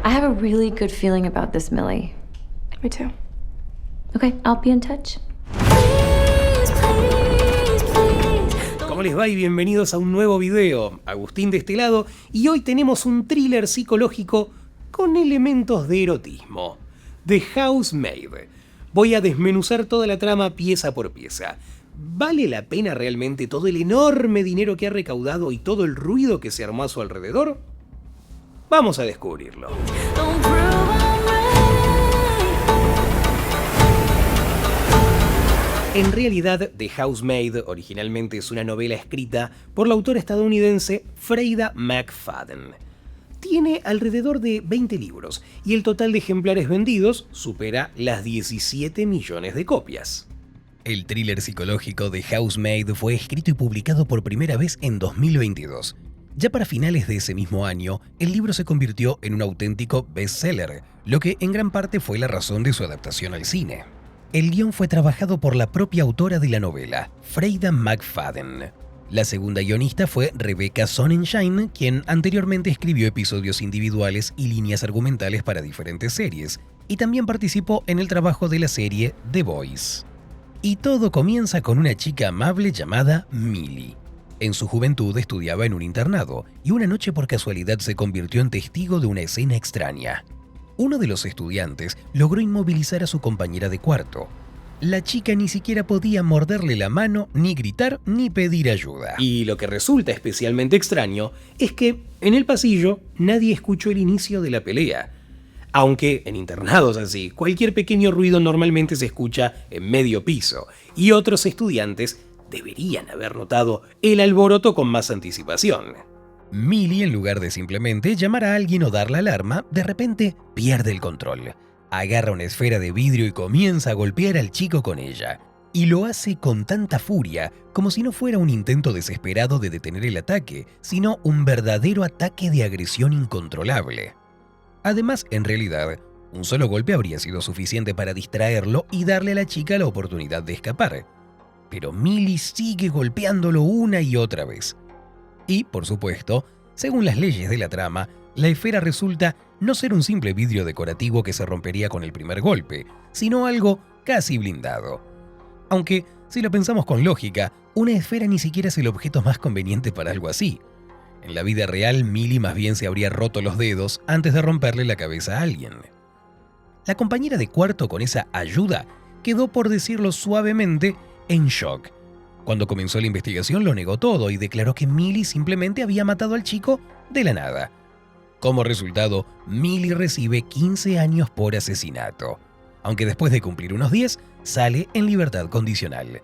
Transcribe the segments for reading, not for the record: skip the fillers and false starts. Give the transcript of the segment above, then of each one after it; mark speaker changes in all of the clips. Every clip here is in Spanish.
Speaker 1: I have a really good feeling about this, Millie.
Speaker 2: Me too.
Speaker 1: Okay, I'll be in touch.
Speaker 3: ¿Cómo les va? Y bienvenidos a un nuevo video. Agustín de este lado, y hoy tenemos un thriller psicológico con elementos de erotismo. The Housemaid. Voy a desmenuzar toda la trama pieza por pieza. ¿Vale la pena realmente todo el enorme dinero que ha recaudado y todo el ruido que se armó a su alrededor? Vamos a descubrirlo. En realidad, The Housemaid originalmente es una novela escrita por la autora estadounidense Freida McFadden. Tiene alrededor de 20 libros y el total de ejemplares vendidos supera las 17 millones de copias. El thriller psicológico The Housemaid fue escrito y publicado por primera vez en 2022. Ya para finales de ese mismo año, el libro se convirtió en un auténtico bestseller, lo que en gran parte fue la razón de su adaptación al cine. El guión fue trabajado por la propia autora de la novela, Freida McFadden. La segunda guionista fue Rebecca Sonnenschein, quien anteriormente escribió episodios individuales y líneas argumentales para diferentes series, y también participó en el trabajo de la serie The Boys. Y todo comienza con una chica amable llamada Millie. En su juventud estudiaba en un internado, y una noche por casualidad se convirtió en testigo de una escena extraña. Uno de los estudiantes logró inmovilizar a su compañera de cuarto. La chica ni siquiera podía morderle la mano, ni gritar, ni pedir ayuda. Y lo que resulta especialmente extraño es que, en el pasillo, nadie escuchó el inicio de la pelea. Aunque, en internados así, cualquier pequeño ruido normalmente se escucha en medio piso, y otros estudiantes deberían haber notado el alboroto con más anticipación. Millie, en lugar de simplemente llamar a alguien o dar la alarma, de repente pierde el control. Agarra una esfera de vidrio y comienza a golpear al chico con ella. Y lo hace con tanta furia, como si no fuera un intento desesperado de detener el ataque, sino un verdadero ataque de agresión incontrolable. Además, en realidad, un solo golpe habría sido suficiente para distraerlo y darle a la chica la oportunidad de escapar. Pero Millie sigue golpeándolo una y otra vez. Y, por supuesto, según las leyes de la trama, la esfera resulta no ser un simple vidrio decorativo que se rompería con el primer golpe, sino algo casi blindado. Aunque, si lo pensamos con lógica, una esfera ni siquiera es el objeto más conveniente para algo así. En la vida real, Millie más bien se habría roto los dedos antes de romperle la cabeza a alguien. La compañera de cuarto con esa ayuda quedó, por decirlo suavemente, en shock. Cuando comenzó la investigación lo negó todo y declaró que Millie simplemente había matado al chico de la nada. Como resultado, Millie recibe 15 años por asesinato, aunque después de cumplir unos 10, sale en libertad condicional.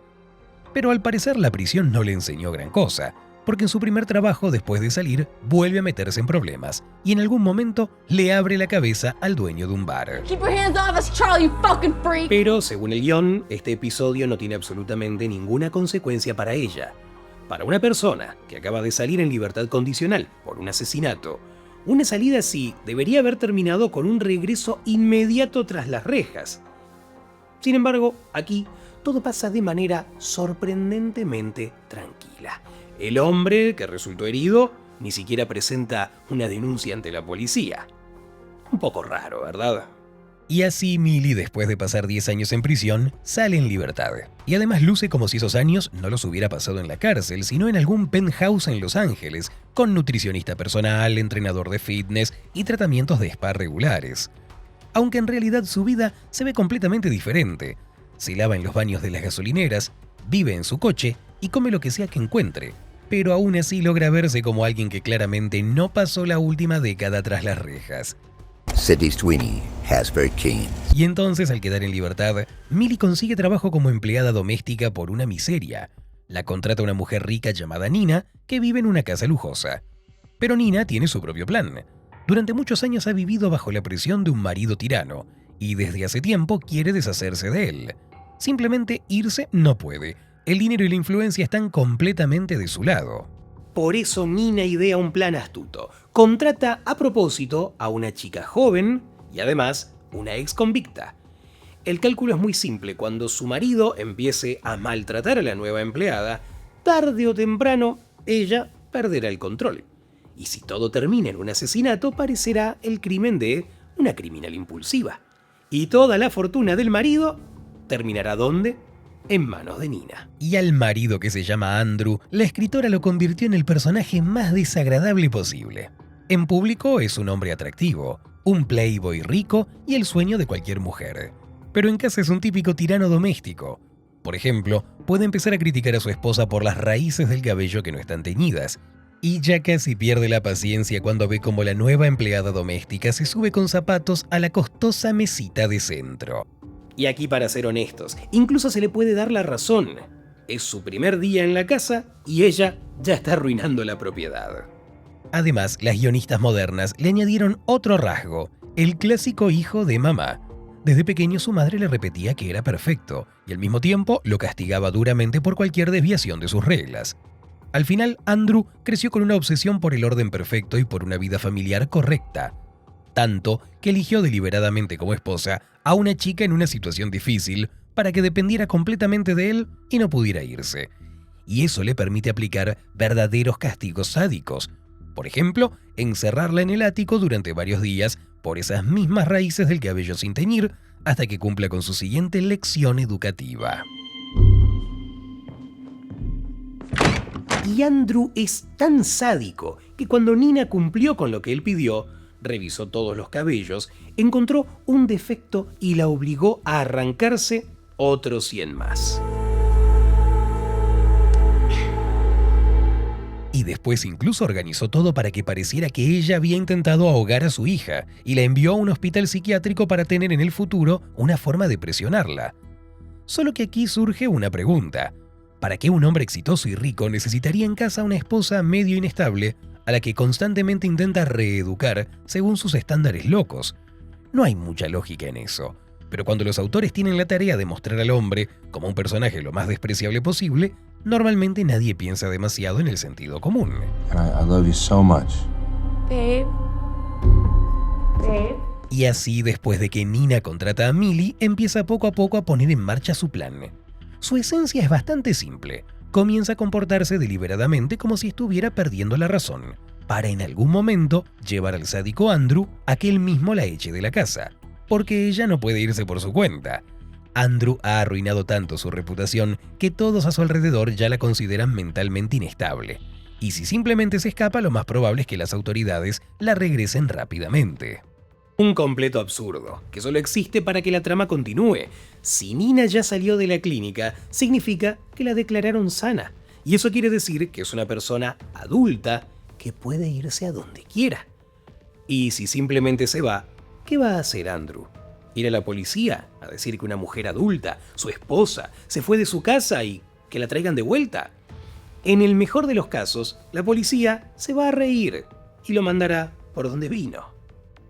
Speaker 3: Pero al parecer la prisión no le enseñó gran cosa, porque en su primer trabajo después de salir vuelve a meterse en problemas y en algún momento le abre la cabeza al dueño de un bar.
Speaker 2: Keep your hands off us, Charlie, you fucking freak.
Speaker 3: Pero, según el guión, este episodio no tiene absolutamente ninguna consecuencia para ella. Para una persona que acaba de salir en libertad condicional por un asesinato, una salida así debería haber terminado con un regreso inmediato tras las rejas. Sin embargo, aquí todo pasa de manera sorprendentemente tranquila. El hombre que resultó herido ni siquiera presenta una denuncia ante la policía. Un poco raro, ¿verdad? Y así Millie, después de pasar 10 años en prisión, sale en libertad. Y además luce como si esos años no los hubiera pasado en la cárcel, sino en algún penthouse en Los Ángeles, con nutricionista personal, entrenador de fitness y tratamientos de spa regulares. Aunque en realidad su vida se ve completamente diferente. Se lava en los baños de las gasolineras, vive en su coche y come lo que sea que encuentre, pero aún así logra verse como alguien que claramente no pasó la última década tras las rejas.
Speaker 4: Sidney Sweeney, Hasbro King.
Speaker 3: Y entonces, al quedar en libertad, Millie consigue trabajo como empleada doméstica por una miseria. La contrata una mujer rica llamada Nina, que vive en una casa lujosa. Pero Nina tiene su propio plan. Durante muchos años ha vivido bajo la presión de un marido tirano, y desde hace tiempo quiere deshacerse de él. Simplemente irse no puede. El dinero y la influencia están completamente de su lado. Por eso Nina idea un plan astuto. Contrata a propósito a una chica joven y además una ex convicta. El cálculo es muy simple. Cuando su marido empiece a maltratar a la nueva empleada, tarde o temprano ella perderá el control. Y si todo termina en un asesinato, parecerá el crimen de una criminal impulsiva. Y toda la fortuna del marido terminará ¿dónde? En manos de Nina. Y al marido, que se llama Andrew, la escritora lo convirtió en el personaje más desagradable posible. En público es un hombre atractivo, un playboy rico y el sueño de cualquier mujer. Pero en casa es un típico tirano doméstico. Por ejemplo, puede empezar a criticar a su esposa por las raíces del cabello que no están teñidas, y ya casi pierde la paciencia cuando ve cómo la nueva empleada doméstica se sube con zapatos a la costosa mesita de centro. Y aquí, para ser honestos, incluso se le puede dar la razón. Es su primer día en la casa y ella ya está arruinando la propiedad. Además, las guionistas modernas le añadieron otro rasgo, el clásico hijo de mamá. Desde pequeño su madre le repetía que era perfecto y al mismo tiempo lo castigaba duramente por cualquier desviación de sus reglas. Al final, Andrew creció con una obsesión por el orden perfecto y por una vida familiar correcta. Tanto que eligió deliberadamente como esposa a una chica en una situación difícil para que dependiera completamente de él y no pudiera irse. Y eso le permite aplicar verdaderos castigos sádicos. Por ejemplo, encerrarla en el ático durante varios días por esas mismas raíces del cabello sin teñir hasta que cumpla con su siguiente lección educativa. Y Andrew es tan sádico que cuando Nina cumplió con lo que él pidió, revisó todos los cabellos, encontró un defecto y la obligó a arrancarse otros 100 más. Y después incluso organizó todo para que pareciera que ella había intentado ahogar a su hija y la envió a un hospital psiquiátrico para tener en el futuro una forma de presionarla. Solo que aquí surge una pregunta. ¿Para qué un hombre exitoso y rico necesitaría en casa una esposa medio inestable a la que constantemente intenta reeducar según sus estándares locos? No hay mucha lógica en eso, pero cuando los autores tienen la tarea de mostrar al hombre como un personaje lo más despreciable posible, normalmente nadie piensa demasiado en el sentido común.
Speaker 5: I love you so much.
Speaker 2: Babe. Babe.
Speaker 3: Y así, después de que Nina contrata a Millie, empieza poco a poco a poner en marcha su plan. Su esencia es bastante simple. Comienza a comportarse deliberadamente como si estuviera perdiendo la razón, para en algún momento llevar al sádico Andrew a que él mismo la eche de la casa, porque ella no puede irse por su cuenta. Andrew ha arruinado tanto su reputación que todos a su alrededor ya la consideran mentalmente inestable. Y si simplemente se escapa, lo más probable es que las autoridades la regresen rápidamente. Un completo absurdo, que solo existe para que la trama continúe. Si Nina ya salió de la clínica, significa que la declararon sana. Y eso quiere decir que es una persona adulta que puede irse a donde quiera. Y si simplemente se va, ¿qué va a hacer Andrew? ¿Ir a la policía a decir que una mujer adulta, su esposa, se fue de su casa y que la traigan de vuelta? En el mejor de los casos, la policía se va a reír y lo mandará por donde vino.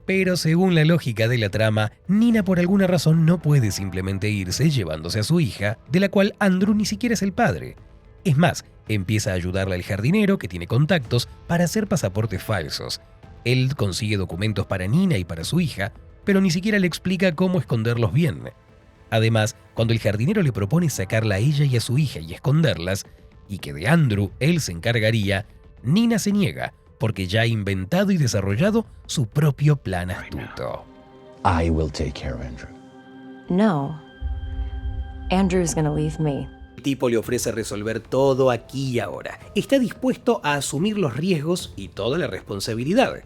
Speaker 3: Pero según la lógica de la trama, Nina por alguna razón no puede simplemente irse llevándose a su hija, de la cual Andrew ni siquiera es el padre. Es más, empieza a ayudarle al jardinero, que tiene contactos, para hacer pasaportes falsos. Él consigue documentos para Nina y para su hija, pero ni siquiera le explica cómo esconderlos bien. Además, cuando el jardinero le propone sacarla a ella y a su hija y esconderlas, y que de Andrew él se encargaría, Nina se niega, porque ya ha inventado y desarrollado su propio plan astuto.
Speaker 5: I will take care of Andrew.
Speaker 1: No. Andrew's gonna leave me.
Speaker 3: El tipo le ofrece resolver todo aquí y ahora. Está dispuesto a asumir los riesgos y toda la responsabilidad.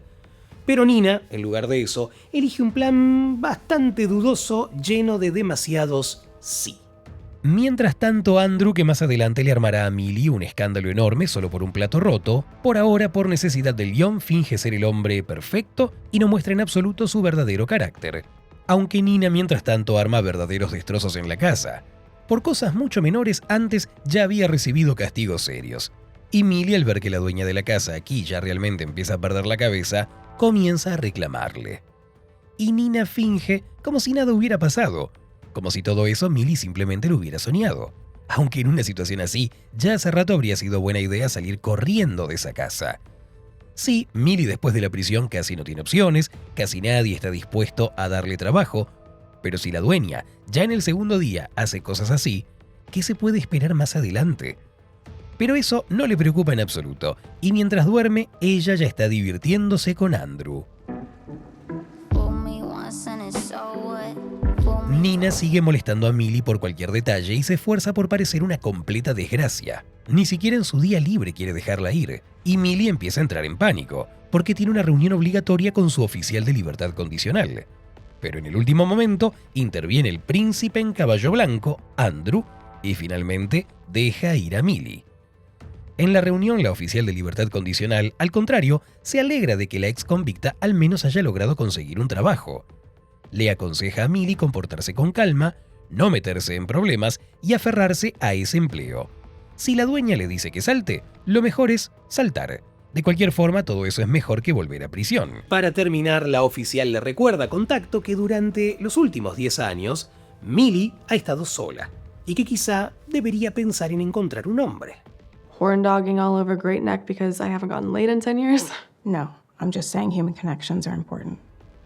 Speaker 3: Pero Nina, en lugar de eso, elige un plan bastante dudoso, lleno de demasiados sí. Mientras tanto, Andrew, que más adelante le armará a Millie un escándalo enorme solo por un plato roto, por ahora, por necesidad del guión, finge ser el hombre perfecto y no muestra en absoluto su verdadero carácter. Aunque Nina, mientras tanto, arma verdaderos destrozos en la casa. Por cosas mucho menores, antes ya había recibido castigos serios. Y Millie, al ver que la dueña de la casa aquí ya realmente empieza a perder la cabeza, comienza a reclamarle. Y Nina finge como si nada hubiera pasado, como si todo eso Millie simplemente lo hubiera soñado. Aunque en una situación así, ya hace rato habría sido buena idea salir corriendo de esa casa. Sí, Millie después de la prisión casi no tiene opciones, casi nadie está dispuesto a darle trabajo, pero si la dueña ya en el segundo día hace cosas así, ¿qué se puede esperar más adelante? Pero eso no le preocupa en absoluto, y mientras duerme, ella ya está divirtiéndose con Andrew. Nina sigue molestando a Millie por cualquier detalle y se esfuerza por parecer una completa desgracia. Ni siquiera en su día libre quiere dejarla ir, y Millie empieza a entrar en pánico, porque tiene una reunión obligatoria con su oficial de libertad condicional. Pero en el último momento interviene el príncipe en caballo blanco, Andrew, y finalmente deja ir a Millie. En la reunión, la oficial de libertad condicional, al contrario, se alegra de que la ex convicta al menos haya logrado conseguir un trabajo. Le aconseja a Millie comportarse con calma, no meterse en problemas y aferrarse a ese empleo. Si la dueña le dice que salte, lo mejor es saltar. De cualquier forma, todo eso es mejor que volver a prisión. Para terminar, la oficial le recuerda con tacto que durante los últimos 10 años, Millie ha estado sola y que quizá debería pensar en encontrar un hombre.
Speaker 2: Horn dogging all over Great Neck because I haven't gotten laid in 10 years?
Speaker 6: No, I'm just saying human connections are important.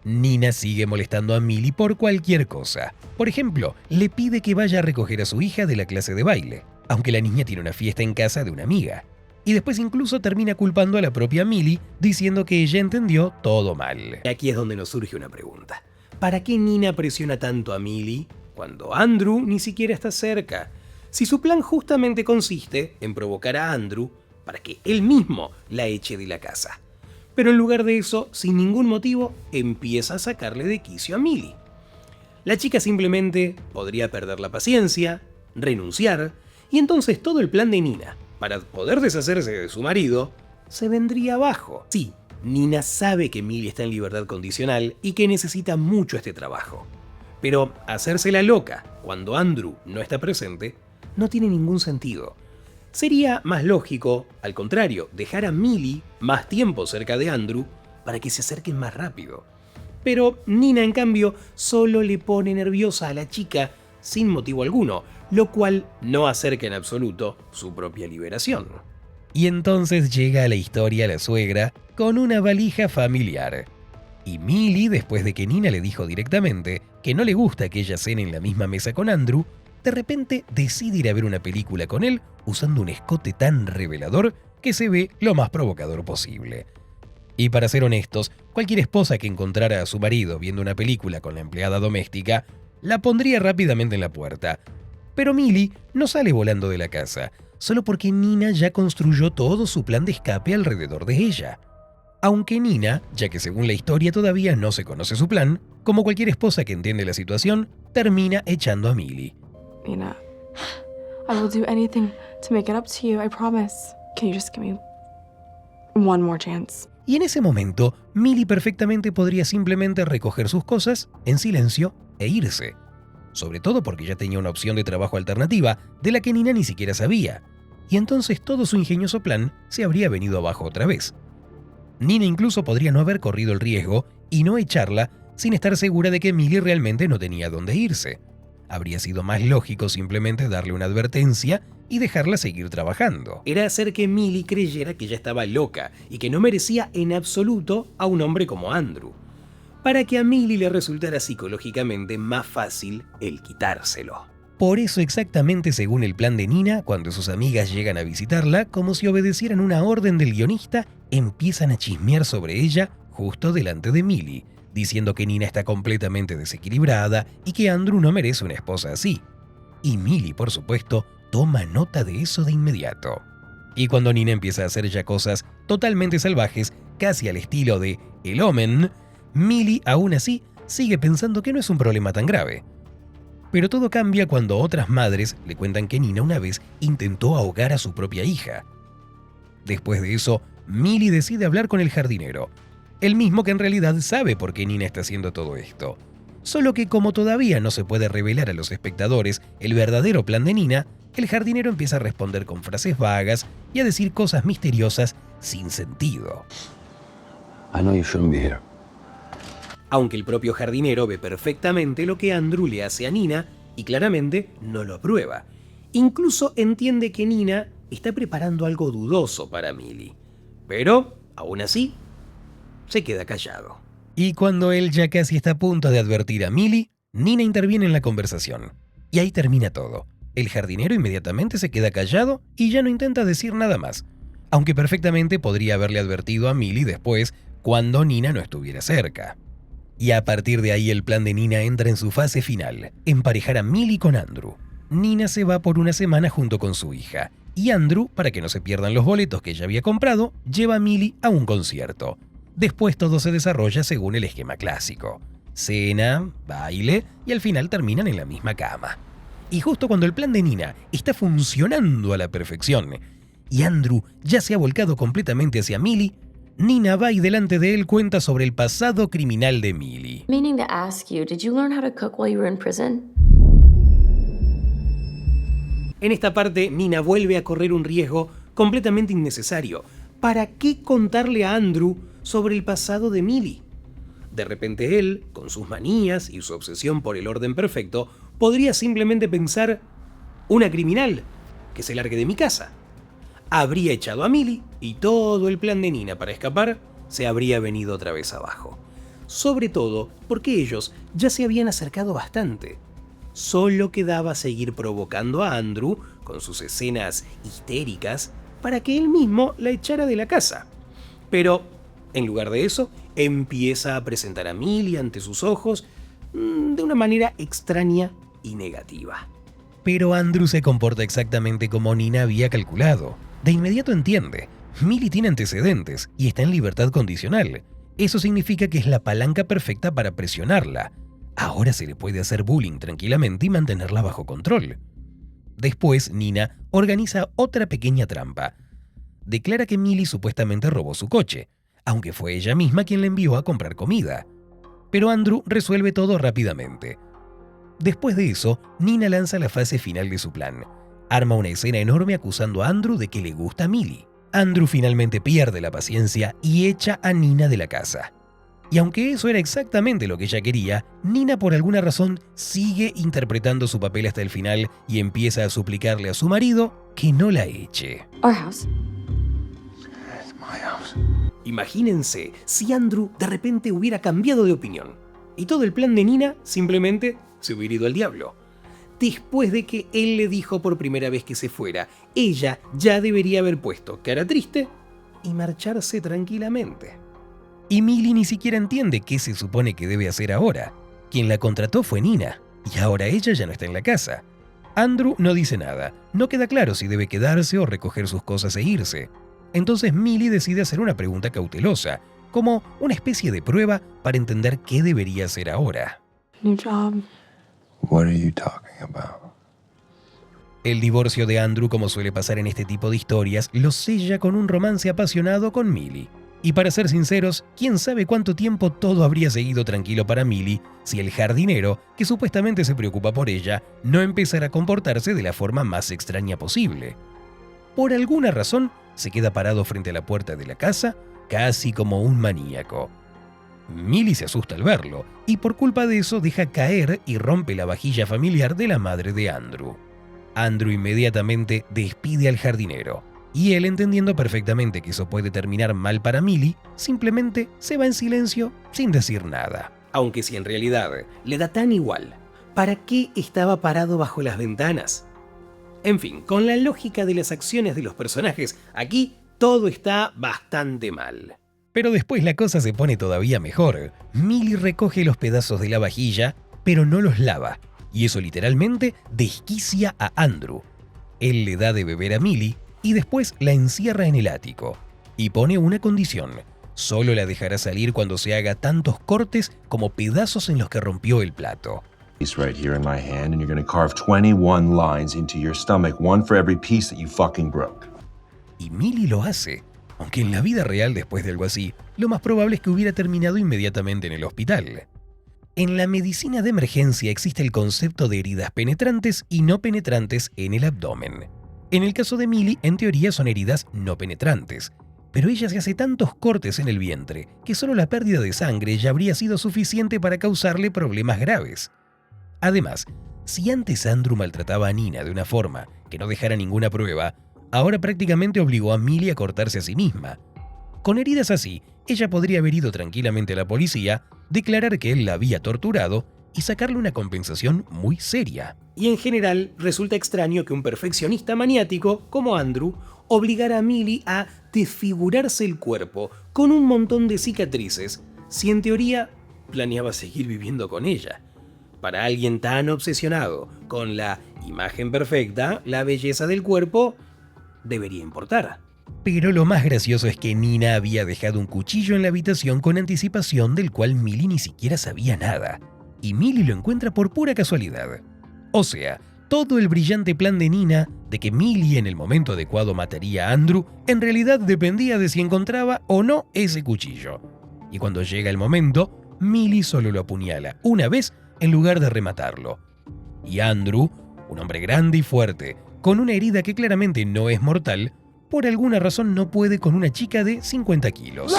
Speaker 3: Nina sigue molestando a Millie por cualquier cosa. Por ejemplo, le pide que vaya a recoger a su hija de la clase de baile, aunque la niña tiene una fiesta en casa de una amiga. Y después incluso termina culpando a la propia Millie, diciendo que ella entendió todo mal. Y aquí es donde nos surge una pregunta. ¿Para qué Nina presiona tanto a Millie cuando Andrew ni siquiera está cerca? Si su plan justamente consiste en provocar a Andrew para que él mismo la eche de la casa. Pero en lugar de eso, sin ningún motivo, empieza a sacarle de quicio a Millie. La chica simplemente podría perder la paciencia, renunciar, y entonces todo el plan de Nina, para poder deshacerse de su marido, se vendría abajo. Sí, Nina sabe que Millie está en libertad condicional y que necesita mucho este trabajo. Pero hacerse la loca cuando Andrew no está presente no tiene ningún sentido. Sería más lógico, al contrario, dejar a Millie más tiempo cerca de Andrew para que se acerquen más rápido. Pero Nina, en cambio, solo le pone nerviosa a la chica sin motivo alguno, lo cual no acerca en absoluto su propia liberación. Y entonces llega a la historia la suegra con una valija familiar. Y Millie, después de que Nina le dijo directamente que no le gusta que ella cene en la misma mesa con Andrew, de repente decide ir a ver una película con él usando un escote tan revelador que se ve lo más provocador posible. Y para ser honestos, cualquier esposa que encontrara a su marido viendo una película con la empleada doméstica la pondría rápidamente en la puerta. Pero Millie no sale volando de la casa, solo porque Nina ya construyó todo su plan de escape alrededor de ella. Aunque Nina, ya que según la historia todavía no se conoce su plan, como cualquier esposa que entiende la situación, termina echando a Millie.
Speaker 2: Nina, I will do anything to make it up to you, I promise. Can you just give me one more chance?
Speaker 3: Y en ese momento, Millie perfectamente podría simplemente recoger sus cosas en silencio e irse. Sobre todo porque ya tenía una opción de trabajo alternativa de la que Nina ni siquiera sabía. Y entonces todo su ingenioso plan se habría venido abajo otra vez. Nina incluso podría no haber corrido el riesgo y no echarla sin estar segura de que Millie realmente no tenía dónde irse. Habría sido más lógico simplemente darle una advertencia y dejarla seguir trabajando. Era hacer que Millie creyera que ella estaba loca y que no merecía en absoluto a un hombre como Andrew, para que a Millie le resultara psicológicamente más fácil el quitárselo. Por eso exactamente según el plan de Nina, cuando sus amigas llegan a visitarla, como si obedecieran una orden del guionista, empiezan a chismear sobre ella justo delante de Millie, diciendo que Nina está completamente desequilibrada y que Andrew no merece una esposa así. Y Millie, por supuesto, toma nota de eso de inmediato. Y cuando Nina empieza a hacer ya cosas totalmente salvajes, casi al estilo de El Omen, Millie, aún así, sigue pensando que no es un problema tan grave. Pero todo cambia cuando otras madres le cuentan que Nina una vez intentó ahogar a su propia hija. Después de eso, Millie decide hablar con el jardinero, el mismo que en realidad sabe por qué Nina está haciendo todo esto. Solo que como todavía no se puede revelar a los espectadores el verdadero plan de Nina, el jardinero empieza a responder con frases vagas y a decir cosas misteriosas sin sentido.
Speaker 5: I know you shouldn't be here.
Speaker 3: Aunque el propio jardinero ve perfectamente lo que Andrew le hace a Nina y claramente no lo aprueba. Incluso entiende que Nina está preparando algo dudoso para Millie. Pero, aún así, se queda callado. Y cuando él ya casi está a punto de advertir a Millie, Nina interviene en la conversación. Y ahí termina todo. El jardinero inmediatamente se queda callado y ya no intenta decir nada más, aunque perfectamente podría haberle advertido a Millie después cuando Nina no estuviera cerca. Y a partir de ahí el plan de Nina entra en su fase final, emparejar a Millie con Andrew. Nina se va por una semana junto con su hija, y Andrew, para que no se pierdan los boletos que ella había comprado, lleva a Millie a un concierto. Después todo se desarrolla según el esquema clásico. Cena, baile y al final terminan en la misma cama. Y justo cuando el plan de Nina está funcionando a la perfección y Andrew ya se ha volcado completamente hacia Millie, Nina va y delante de él cuenta sobre el pasado criminal de Millie.
Speaker 7: Meaning to ask you, did you learn how to cook while you were in prison?
Speaker 3: En esta parte, Nina vuelve a correr un riesgo completamente innecesario. ¿Para qué contarle a Andrew sobre el pasado de Millie? De repente él, con sus manías y su obsesión por el orden perfecto, podría simplemente pensar: una criminal, que se largue de mi casa. Habría echado a Millie y todo el plan de Nina para escapar se habría venido otra vez abajo. Sobre todo porque ellos ya se habían acercado bastante. Solo quedaba seguir provocando a Andrew con sus escenas histéricas para que él mismo la echara de la casa. Pero, en lugar de eso, empieza a presentar a Millie ante sus ojos de una manera extraña y negativa. Pero Andrew se comporta exactamente como Nina había calculado. De inmediato entiende: Millie tiene antecedentes y está en libertad condicional. Eso significa que es la palanca perfecta para presionarla. Ahora se le puede hacer bullying tranquilamente y mantenerla bajo control. Después, Nina organiza otra pequeña trampa. Declara que Millie supuestamente robó su coche, aunque fue ella misma quien le envió a comprar comida. Pero Andrew resuelve todo rápidamente. Después de eso, Nina lanza la fase final de su plan. Arma una escena enorme acusando a Andrew de que le gusta a Millie. Andrew finalmente pierde la paciencia y echa a Nina de la casa. Y aunque eso era exactamente lo que ella quería, Nina por alguna razón sigue interpretando su papel hasta el final y empieza a suplicarle a su marido que no la eche.
Speaker 7: Our house.
Speaker 5: It's my house.
Speaker 3: Imagínense si Andrew de repente hubiera cambiado de opinión y todo el plan de Nina simplemente se hubiera ido al diablo. Después de que él le dijo por primera vez que se fuera, ella ya debería haber puesto cara triste y marcharse tranquilamente. Y Millie ni siquiera entiende qué se supone que debe hacer ahora. Quien la contrató fue Nina, y ahora ella ya no está en la casa. Andrew no dice nada, no queda claro si debe quedarse o recoger sus cosas e irse. Entonces Millie decide hacer una pregunta cautelosa, como una especie de prueba para entender qué debería hacer ahora.
Speaker 2: New job.
Speaker 5: What are you talking about?
Speaker 3: El divorcio de Andrew, como suele pasar en este tipo de historias, lo sella con un romance apasionado con Millie. Y para ser sinceros, quién sabe cuánto tiempo todo habría seguido tranquilo para Millie si el jardinero, que supuestamente se preocupa por ella, no empezara a comportarse de la forma más extraña posible. Por alguna razón, se queda parado frente a la puerta de la casa, casi como un maníaco. Millie se asusta al verlo, y por culpa de eso deja caer y rompe la vajilla familiar de la madre de Andrew. Andrew inmediatamente despide al jardinero, y él, entendiendo perfectamente que eso puede terminar mal para Millie, simplemente se va en silencio sin decir nada. Aunque si en realidad le da tan igual, ¿para qué estaba parado bajo las ventanas? En fin, con la lógica de las acciones de los personajes, aquí todo está bastante mal. Pero después la cosa se pone todavía mejor. Millie recoge los pedazos de la vajilla, pero no los lava, y eso literalmente desquicia a Andrew. Él le da de beber a Millie y después la encierra en el ático. Y pone una condición: solo la dejará salir cuando se haga tantos cortes como pedazos en los que rompió el plato.
Speaker 8: Piece right here in my hand, and you're gonna carve 21 lines into your stomach, one for every piece that you fucking broke.
Speaker 3: Y Millie lo hace, aunque en la vida real, después de algo así, lo más probable es que hubiera terminado inmediatamente en el hospital. En la medicina de emergencia existe el concepto de heridas penetrantes y no penetrantes en el abdomen. En el caso de Millie, en teoría son heridas no penetrantes, pero ella se hace tantos cortes en el vientre que solo la pérdida de sangre ya habría sido suficiente para causarle problemas graves. Además, si antes Andrew maltrataba a Nina de una forma que no dejara ninguna prueba, ahora prácticamente obligó a Millie a cortarse a sí misma. Con heridas así, ella podría haber ido tranquilamente a la policía, declarar que él la había torturado y sacarle una compensación muy seria. Y en general resulta extraño que un perfeccionista maniático como Andrew obligara a Millie a desfigurarse el cuerpo con un montón de cicatrices, si en teoría planeaba seguir viviendo con ella. Para alguien tan obsesionado con la imagen perfecta, la belleza del cuerpo debería importar. Pero lo más gracioso es que Nina había dejado un cuchillo en la habitación con anticipación del cual Millie ni siquiera sabía nada. Y Millie lo encuentra por pura casualidad. O sea, todo el brillante plan de Nina de que Millie en el momento adecuado mataría a Andrew en realidad dependía de si encontraba o no ese cuchillo. Y cuando llega el momento, Millie solo lo apuñala una vez en lugar de rematarlo. Y Andrew, un hombre grande y fuerte, con una herida que claramente no es mortal, por alguna razón no puede con una chica de 50 kilos.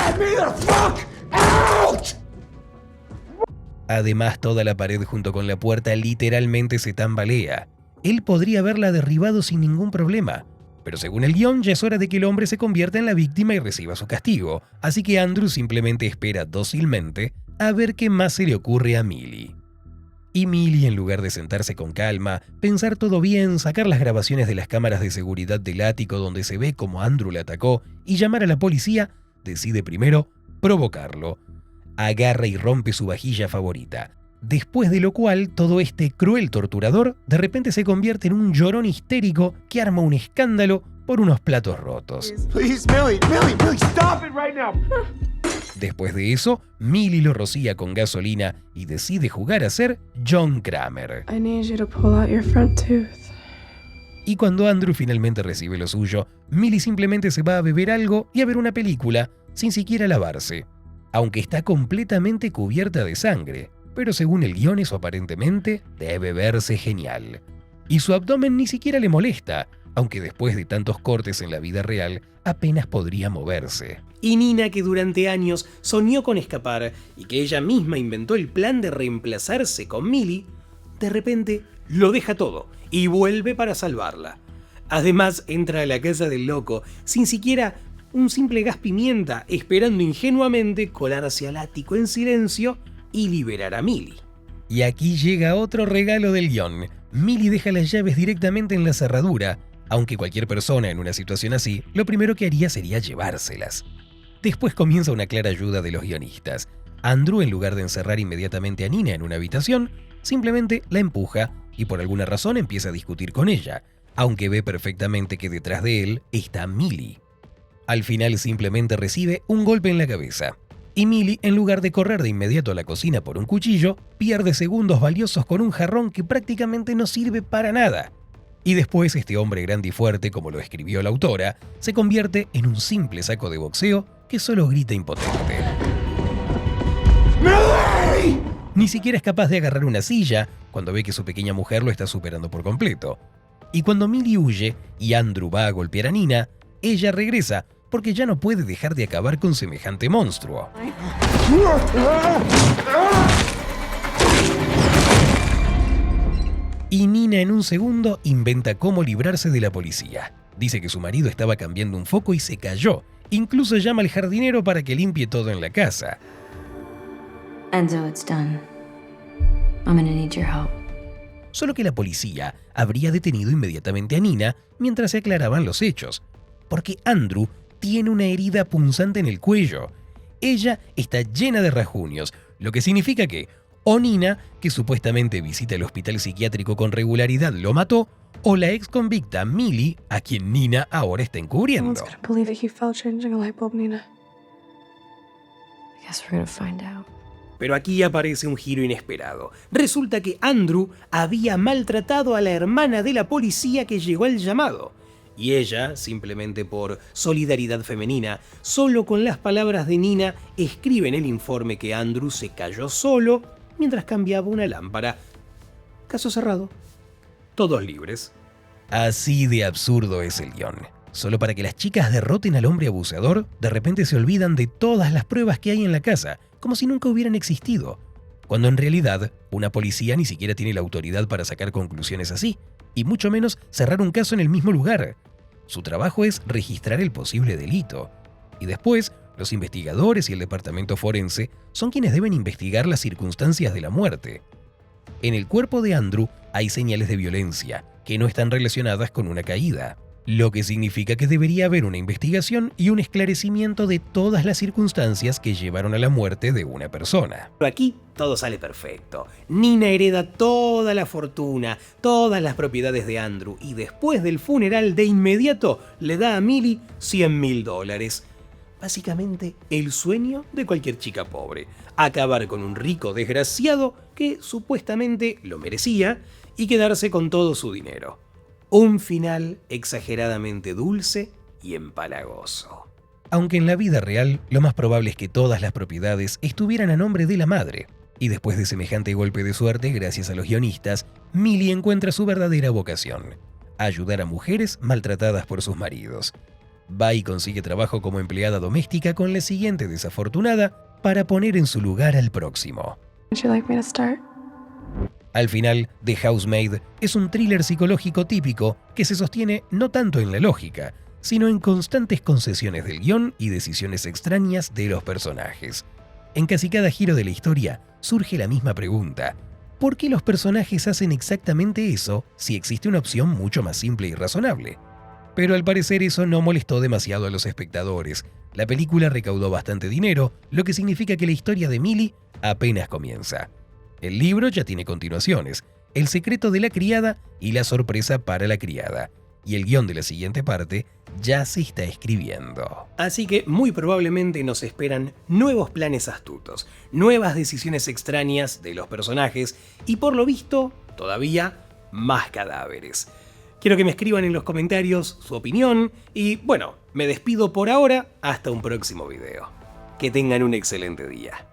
Speaker 3: Además, toda la pared junto con la puerta literalmente se tambalea. Él podría haberla derribado sin ningún problema, pero según el guión ya es hora de que el hombre se convierta en la víctima y reciba su castigo, así que Andrew simplemente espera dócilmente a ver qué más se le ocurre a Millie. Y Millie, en lugar de sentarse con calma, pensar todo bien, sacar las grabaciones de las cámaras de seguridad del ático donde se ve cómo Andrew le atacó y llamar a la policía, decide primero provocarlo. Agarra y rompe su vajilla favorita. Después de lo cual, todo este cruel torturador de repente se convierte en un llorón histérico que arma un escándalo por unos platos rotos.
Speaker 5: Please, Millie, stop it right now.
Speaker 3: Después de eso, Millie lo rocía con gasolina y decide jugar a ser John Kramer.
Speaker 2: I need you to pull out your front tooth.
Speaker 3: Y cuando Andrew finalmente recibe lo suyo, Millie simplemente se va a beber algo y a ver una película, sin siquiera lavarse. Aunque está completamente cubierta de sangre, pero según el guión eso aparentemente debe verse genial. Y su abdomen ni siquiera le molesta, aunque después de tantos cortes en la vida real, apenas podría moverse. Y Nina, que durante años soñó con escapar y que ella misma inventó el plan de reemplazarse con Millie, de repente lo deja todo y vuelve para salvarla. Además entra a la casa del loco sin siquiera un simple gas pimienta, esperando ingenuamente colarse al ático en silencio y liberar a Millie. Y aquí llega otro regalo del guión. Millie deja las llaves directamente en la cerradura, aunque cualquier persona en una situación así, lo primero que haría sería llevárselas. Después comienza una clara ayuda de los guionistas. Andrew, en lugar de encerrar inmediatamente a Nina en una habitación, simplemente la empuja y por alguna razón empieza a discutir con ella, aunque ve perfectamente que detrás de él está Millie. Al final simplemente recibe un golpe en la cabeza. Y Millie, en lugar de correr de inmediato a la cocina por un cuchillo, pierde segundos valiosos con un jarrón que prácticamente no sirve para nada. Y después este hombre grande y fuerte, como lo escribió la autora, se convierte en un simple saco de boxeo que solo grita impotente.
Speaker 5: Millie!
Speaker 3: Ni siquiera es capaz de agarrar una silla cuando ve que su pequeña mujer lo está superando por completo. Y cuando Millie huye y Andrew va a golpear a Nina, ella regresa porque ya no puede dejar de acabar con semejante monstruo. Y Nina en un segundo inventa cómo librarse de la policía. Dice que su marido estaba cambiando un foco y se cayó. Incluso llama al jardinero para que limpie todo en la casa.
Speaker 7: Enzo, it's done. I'm gonna need your help.
Speaker 3: Solo que la policía habría detenido inmediatamente a Nina mientras se aclaraban los hechos, porque Andrew tiene una herida punzante en el cuello. Ella está llena de rasguños, lo que significa que o Nina, que supuestamente visita el hospital psiquiátrico con regularidad, lo mató, o la ex convicta Millie, a quien Nina ahora está
Speaker 2: No
Speaker 3: encubriendo.
Speaker 2: one's gonna believe that he fell changing a light bulb, Nina.
Speaker 7: I guess we're gonna find out.
Speaker 3: Pero aquí aparece un giro inesperado. Resulta que Andrew había maltratado a la hermana de la policía que llegó al llamado. Y ella, simplemente por solidaridad femenina, solo con las palabras de Nina, escribe en el informe que Andrew se cayó solo mientras cambiaba una lámpara. Caso cerrado. Todos libres. Así de absurdo es el guión. Solo para que las chicas derroten al hombre abusador, de repente se olvidan de todas las pruebas que hay en la casa, como si nunca hubieran existido. Cuando en realidad, una policía ni siquiera tiene la autoridad para sacar conclusiones así, y mucho menos cerrar un caso en el mismo lugar. Su trabajo es registrar el posible delito. Y después, los investigadores y el departamento forense son quienes deben investigar las circunstancias de la muerte. En el cuerpo de Andrew hay señales de violencia que no están relacionadas con una caída, lo que significa que debería haber una investigación y un esclarecimiento de todas las circunstancias que llevaron a la muerte de una persona. Pero aquí todo sale perfecto. Nina hereda toda la fortuna, todas las propiedades de Andrew y después del funeral de inmediato le da a Millie $100.000. Básicamente el sueño de cualquier chica pobre. Acabar con un rico desgraciado que supuestamente lo merecía y quedarse con todo su dinero. Un final exageradamente dulce y empalagoso. Aunque en la vida real lo más probable es que todas las propiedades estuvieran a nombre de la madre. Y después de semejante golpe de suerte, gracias a los guionistas, Millie encuentra su verdadera vocación: ayudar a mujeres maltratadas por sus maridos. Va y consigue trabajo como empleada doméstica con la siguiente desafortunada para poner en su lugar al próximo.
Speaker 2: Would you like me to start?
Speaker 3: Al final, The Housemaid es un thriller psicológico típico que se sostiene no tanto en la lógica, sino en constantes concesiones del guión y decisiones extrañas de los personajes. En casi cada giro de la historia surge la misma pregunta: ¿por qué los personajes hacen exactamente eso si existe una opción mucho más simple y razonable? Pero al parecer eso no molestó demasiado a los espectadores. La película recaudó bastante dinero, lo que significa que la historia de Millie apenas comienza. El libro ya tiene continuaciones: El secreto de la criada y La sorpresa para la criada. Y el guión de la siguiente parte ya se está escribiendo. Así que muy probablemente nos esperan nuevos planes astutos, nuevas decisiones extrañas de los personajes y, por lo visto, todavía más cadáveres. Quiero que me escriban en los comentarios su opinión y, bueno, me despido por ahora hasta un próximo video. Que tengan un excelente día.